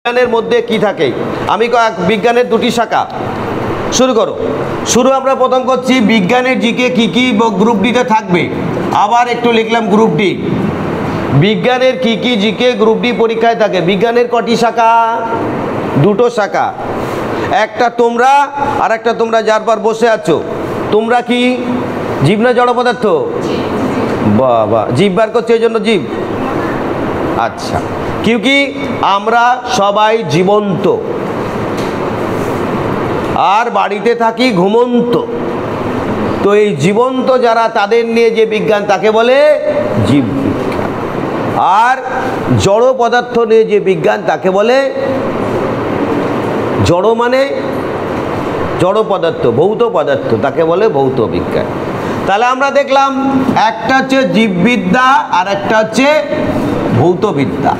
বিজ্ঞানের মধ্যে কি থাকে? আমি বিজ্ঞানের দুটি শাখা শুরু করো। শুরু আমরা প্রথম করছি বিজ্ঞানের জিকে কি কি গ্রুপ ডিতে থাকবে। আবার একটু লিখলাম গ্রুপ ডি। বিজ্ঞানের কি কি জিকে গ্রুপ ডি পরীক্ষায় থাকে? বিজ্ঞানের কটি শাখা? দুটো শাখা, একটা তোমরা আর একটা তোমরা যার পর বসে আছো। তোমরা কি জীব না জড় পদার্থ? বাবা, জীব বার করছে এই জন্য জীব। আচ্ছা, কি আমরা সবাই জীবন্ত আর বাড়িতে থাকি ঘুমন্ত। তো এই জীবন্ত যারা, তাদের নিয়ে যে বিজ্ঞান তাকে বলে জীব বিজ্ঞান। আর জড় পদার্থ নিয়ে যে বিজ্ঞান তাকে বলে জড়, মানে জড় পদার্থ, ভৌত পদার্থ, তাকে বলে ভৌত বিজ্ঞান। তাহলে আমরা দেখলাম একটা হচ্ছে জীববিদ্যা আর একটা হচ্ছে ভৌতবিদ্যা।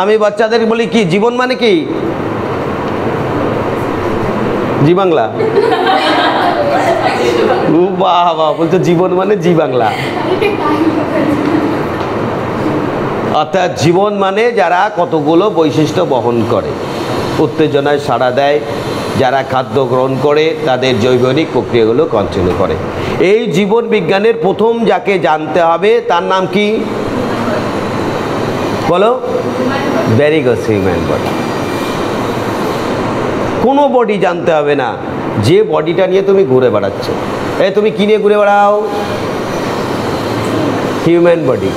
আমি বাচ্চাদের বলি কি জীবন মানে কি? জি বাংলা। বাহ বাহ, বলছো জীবন মানে জি বাংলা। অর্থাৎ জীবন মানে যারা কতগুলো বৈশিষ্ট্য বহন করে, উত্তেজনায় সাড়া দেয়, যারা খাদ্য গ্রহণ করে, তাদের জৈবনিক প্রক্রিয়াগুলো কন্টিনিউ করে। এই জীবন বিজ্ঞানের প্রথম যাকে জানতে হবে তার নাম কি বলো? Very good, human body. কোনো বডি জানতে হবে না, যে বডিটা নিয়ে তুমি ঘুরে বেড়াচ্ছ। তুমি কি নিয়ে ঘুরে বেড়াও? Human body.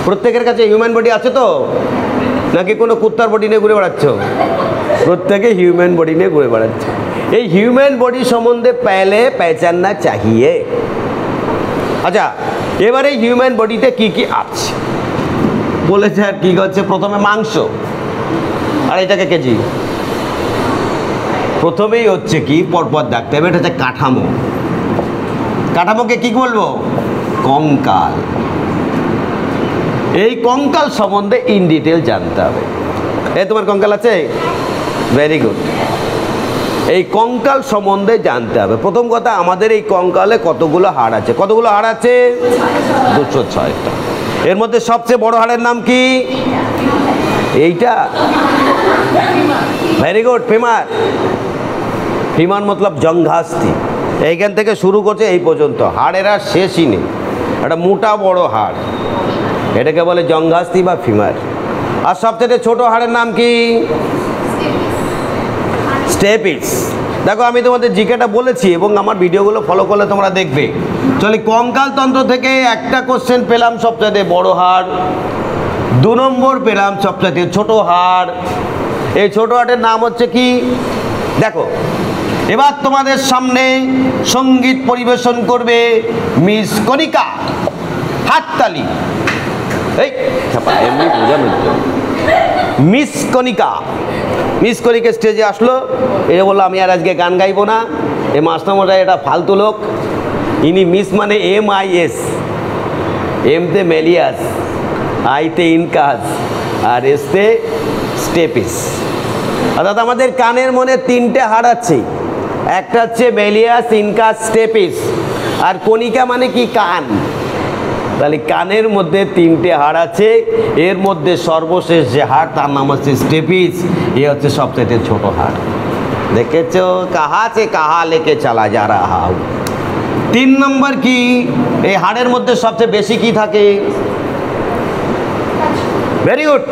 প্রত্যেকের কাছে হিউম্যান বডি আছে তো, নাকি কোনো কুত্তার বডি নিয়ে ঘুরে বেড়াচ্ছ? প্রত্যেকে হিউম্যান বডি নিয়ে ঘুরে বেড়াচ্ছে। এই হিউম্যান বডি সম্বন্ধে পেলে পেহচাননা চাহিয়ে। আচ্ছা, এবারে হিউম্যান বডিতে কি কি আছে বলেছে আর কি হচ্ছে? প্রথমে মাংস, আর এটাকে কেজি। প্রথমেই হচ্ছে কি পরপর দেখতে হবে, এটা হচ্ছে কাঠামো। কাঠামোকে কি বলবো? কঙ্কাল। এই কঙ্কাল সম্বন্ধে ইন ডিটেল জানতে হবে। তোমার কঙ্কাল আছে? Very good. এই কঙ্কাল সম্বন্ধে জানতে হবে। প্রথম কথা, আমাদের এই কঙ্কালে কতগুলো হাড় আছে? কতগুলো হাড় আছে? 206টা। এর মধ্যে সবচেয়ে বড় হাড়ের নাম কি? এইটা। Very good, femur. ফিমার মতলব জঙ্ঘাস্থি। এইখান থেকে শুরু করছে এই পর্যন্ত, হাড়ের আর শেষই নেই। একটা মোটা বড় হাড়, এটাকে বলে জঙ্ঘাস্থি বা ফিমার। আর সবচেয়ে ছোট হাড়ের নাম কি? স্টেপিস। দেখো, আমি তোমাদের জিকেটা বলেছি এবং আমার ভিডিওগুলো ফলো করলে তোমরা দেখবে। চলে, কঙ্কাল তন্ত্র থেকে একটা কোশ্চেন পেলাম, সবচেয়ে বড় হাড়। 2 নম্বর পেলাম সবচেয়ে ছোট হাড়। এই ছোট হাড়ের নাম হচ্ছে কি? দেখো, এবার তোমাদের সামনে সঙ্গীত পরিবেশন করবে মিস কণিকা। হাততালি। এই এমনি বোঝানোর জন্য। মিস কণিকা। মিস কণিকা স্টেজে আসলো, এটা বললো আমি আর আজকে গান গাইবো না, এই মাস্টারমশাই এটা ফালতু লোক। ইনি মিস মানে MIS, এমতে মেলিয়াস, আইতে ইনকাস, আর এসতে স্টেপিস। অর্থাৎ আমাদের কানের মনে 3টে হাড় আছে, একটা হচ্ছে মেলিয়াস, ইনকাস, স্টেপিস। আর কণিকা মানে কি? কান। তাহলে কানের মধ্যে 3টে হাড় আছে, এর মধ্যে সর্বশেষ যে হাড় তার নাম হচ্ছে স্টেপিস। এ হচ্ছে সবচেয়ে ছোট হাড়। দেখেছো, কাহা সে কাহা লেকে চালা যা রাহা। 3 নম্বর কি? এই হাড়ের মধ্যে সবচেয়ে বেশি কি থাকে? ভেরি গুড,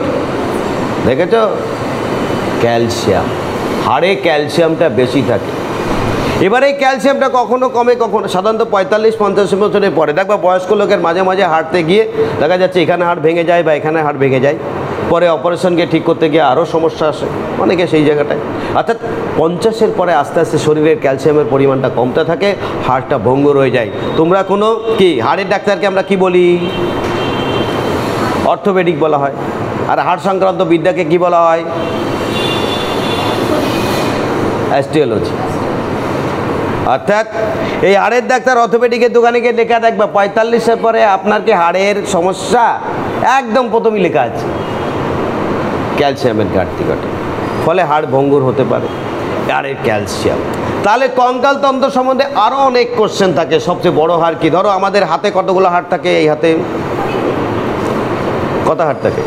দেখেছো, ক্যালসিয়াম। হাড়ে ক্যালসিয়ামটা বেশি থাকে। এবার এই ক্যালসিয়ামটা কখনো কমে, কখনো সাধারণত 45-50 বছরের পরে দেখবা বয়স্ক লোকের মাঝে মাঝে হাঁটতে গিয়ে দেখা যাচ্ছে এখানে হাড় ভেঙে যায় বা এখানে হাড় ভেঙে যায়। পরে অপারেশনকে ঠিক করতে গিয়ে আরও সমস্যা আসে অনেকে সেই জায়গাটায়। অর্থাৎ 50-এর পরে আস্তে আস্তে শরীরের ক্যালসিয়ামের পরিমাণটা কমতে থাকে, হাড়টা ভঙ্গুর হয়ে যায়। তোমরা কোনো কি হাড়ের ডাক্তারকে আমরা কি বলি? অর্থোপেডিক বলা হয়। আর হাড় সংক্রান্ত বিদ্যাকে কি বলা হয়? অস্টিওলজি। অর্থাৎ এই হাড়ের ডাক্তার অর্থোপেডিকের দোকানে গিয়ে লেখা দেখবে 45-এর পরে আপনার কি হাড়ের সমস্যা, একদম প্রথমেই লেখা আছে ক্যালসিয়ামের ঘাটতি ঘটে, ফলে হাড় ভঙ্গুর হতে পারে। হাড়ের ক্যালসিয়াম। তাহলে কঙ্কাল তন্ত্র সম্বন্ধে আরও অনেক কোশ্চেন থাকে। সবচেয়ে বড় হাড় কি? ধরো আমাদের হাতে কতগুলো হাড় থাকে? এই হাতে কত হাড় থাকে?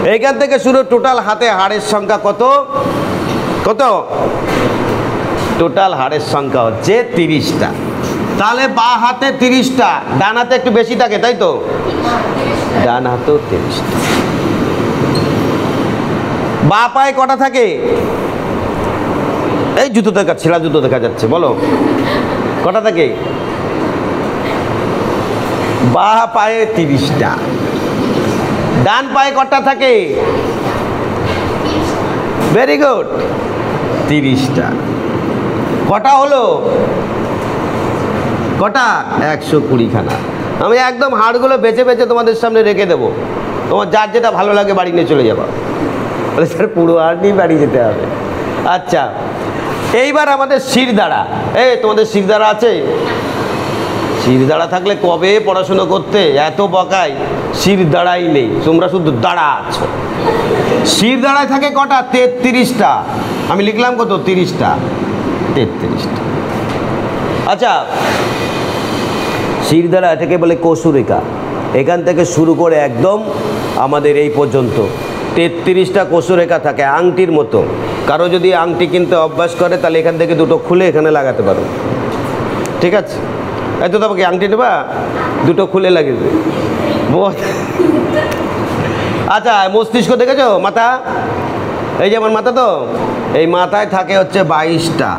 এইখান থেকে শুরু টোটাল হাতে হাড়ের সংখ্যা কত? কত? টোটাল হাড়ের সংখ্যা হচ্ছে 30টা। তাহলে বাঁ হাতে 30টা, ডান হাতে একটু বেশি থাকে, তাই তো? ডান হাতেও 30টা। বাঁ পায়ে কটা থাকে? এই জুতো দেখা, ছেঁড়া জুতো দেখা যাচ্ছে, বলো কটা থাকে? বাঁ পায়ে 30টা। ডান পায়ে কটা থাকে? ভেরি গুড, 30টা। কটা হলো? কটা? 120খানা। আমি একদম হাড়গুলো বেছে বেছে তোমাদের সামনে রেখে দেবো, তোমার যার যেটা ভালো লাগে বাড়ি নিয়ে চলে যাবা। বলে স্যার পুরো হাড় নিয়ে বাড়ি যেতে হবে। আচ্ছা, এইবার আমাদের শিরদাঁড়া। তোমাদের শিরদাঁড়া আছে? শিরদাঁড়া থাকলে কবে পড়াশুনো করতে, এত বকাই শিরদাঁড়াই নেই, তোমরা শুধু দাঁড়া আছো। শিরদাঁড়ায় থাকে কটা? 33টা। আমি লিখলাম কত? 30টা, 33টা। আচ্ছা, শিরদাঁড়া এটাকে বলে কসুরেখা। এখান থেকে শুরু করে একদম আমাদের এই পর্যন্ত 33টা কসুরেখা থাকে, আংটির মতো। কারো যদি আংটি কিনতে অভ্যাস করে তাহলে এখান থেকে দুটো খুলে এখানে লাগাতে পারো, ঠিক আছে? এই তো তোমাকে আংটি নেবা, দুটো খুলে লাগিয়ে দেবে। আচ্ছা, মস্তিষ্ক দেখেছো? মাথা, এই যে আমার মাথা, তো এই মাথায় থাকে হচ্ছে 22টা।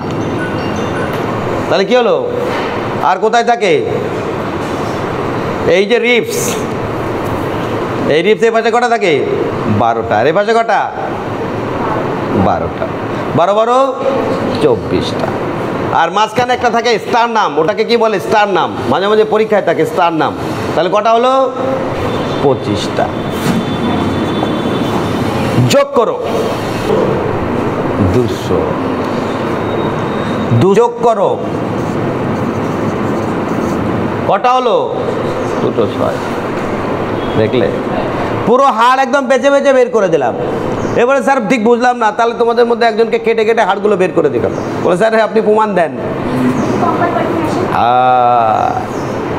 তাহলে কি হলো? আর কোথায় থাকে? এই যে রিপস, এই রিপস এর পাশে কটা থাকে? 12টা। আর এর পাশে কটা? 12টা। 12 12 24টা। আর মাঝখানে একটা থাকে স্টারনাম, ওটাকে কি বলে? স্টারনাম। মাঝে মাঝে পরীক্ষায় থাকে স্টারনাম। তাহলে কটা হলো? 25টা। যোগ করো, 200। যোগ করো, কটা হলো? 206। দেখলে, পুরো হাড় একদম বেছে বেছে বের করে দিলাম। এবারে স্যার ঠিক বুঝলাম না, তাহলে তোমাদের মধ্যে একজনকে কেটে কেটে হাড়গুলো বের করে দিলাম। বলে স্যার আপনি প্রমাণ দেন।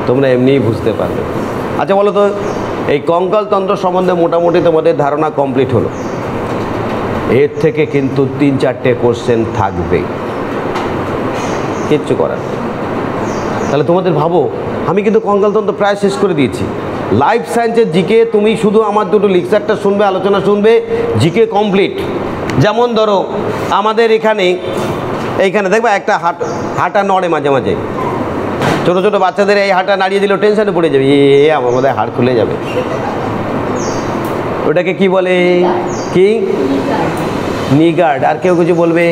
তোমরা এমনিই বুঝতে পারবে। আচ্ছা বলো তো, এই কঙ্কালতন্ত্র সম্বন্ধে মোটামুটি তোমাদের ধারণা কমপ্লিট হলো। এর থেকে কিন্তু 3-4টে কোশ্চেন থাকবে, কিচ্ছু করার নেই। তাহলে তোমাদের ভাবো, আমি কিন্তু কঙ্কালতন্ত্র প্রায় শেষ করে দিয়েছি। লাইফ সায়েন্সের জিকে তুমি শুধু আমার দুটো লেকচারটা শুনবে, আলোচনা শুনবে, জিকে কমপ্লিট। যেমন ধরো আমাদের এইখানে দেখবা একটা হাঁটা নড়ে মাঝে মাঝে, ছোটো ছোটো বাচ্চাদের এই হাঁটা নাড়িয়ে দিলেও টেনশনে পড়ে যাবে, আমার বোধ হয় হাড় খুলে যাবে। ওটাকে কি বলে? কি? নিগার্ড। আর কেউ কিছু বলবে?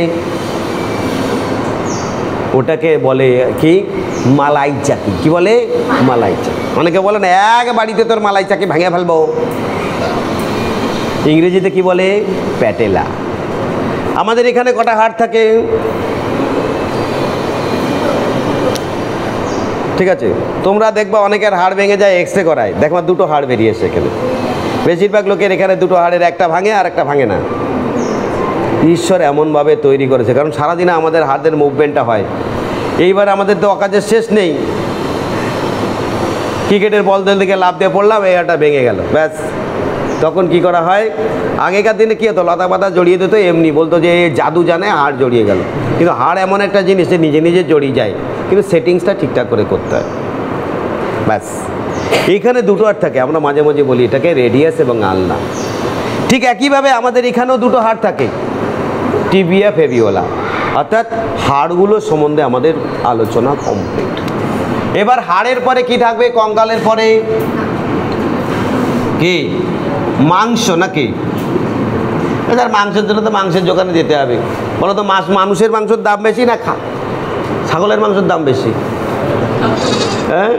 ওটাকে বলে কি? মালাই চাকি। কি বলে? মালাই চাকি। অনেকে বলে না এক বাড়িতে তোর মালাই চাকি ভেঙে ফেলবো। ইংরেজিতে কি বলে? প্যাটেলা। আমাদের এখানে কটা হাড় থাকে? ঠিক আছে, তোমরা দেখবা অনেকের হাড় ভেঙে যায়, এক্সরে করায়, দেখবা দুটো হাড় বেরিয়েছে এখানে। বেশিরভাগ লোকের এখানে দুটো হাড়ের একটা ভাঙে আর একটা ভাঙে না। ঈশ্বর এমনভাবে তৈরি করেছে, কারণ সারাদিনে আমাদের হাড়ের মুভমেন্টটা হয়। এইবার আমাদের তো অকাজের শেষ নেই। ক্রিকেটের বল দিকে লাফ দিয়ে পড়লাম, এই হাড়টা ভেঙে গেল, ব্যাস। তখন কি করা হয়? আগেকার দিনে কী হতো? লতা পাতা জড়িয়ে দিত, এমনি বলতো যে জাদু জানে, হাড় জড়িয়ে গেল। কিন্তু হাড় এমন একটা জিনিস যে নিজে নিজে জড়িয়ে যায়, কিন্তু সেটিংসটা ঠিকঠাক করে করতে হয়, ব্যাস। এইখানে দুটো হাড় থাকে, আমরা মাঝে মাঝে বলি এটাকে রেডিয়াস এবং আলনা। ঠিক একইভাবে আমাদের এখানেও দুটো হাড় থাকে, টিবিয়া ফেভিওলা। অর্থাৎ হাড়গুলো সম্বন্ধে আমাদের আলোচনা কমপ্লিট। এবার হাড়ের পরে কি থাকবে? কঙ্কালের পরে কি? মাংস নাকি? এবার মাংসের জন্য তো মাংসের দোকানে যেতে হবে। বলো তো, মানুষের মাংসের দাম বেশি না ছাগলের মাংসের দাম বেশি? হ্যাঁ।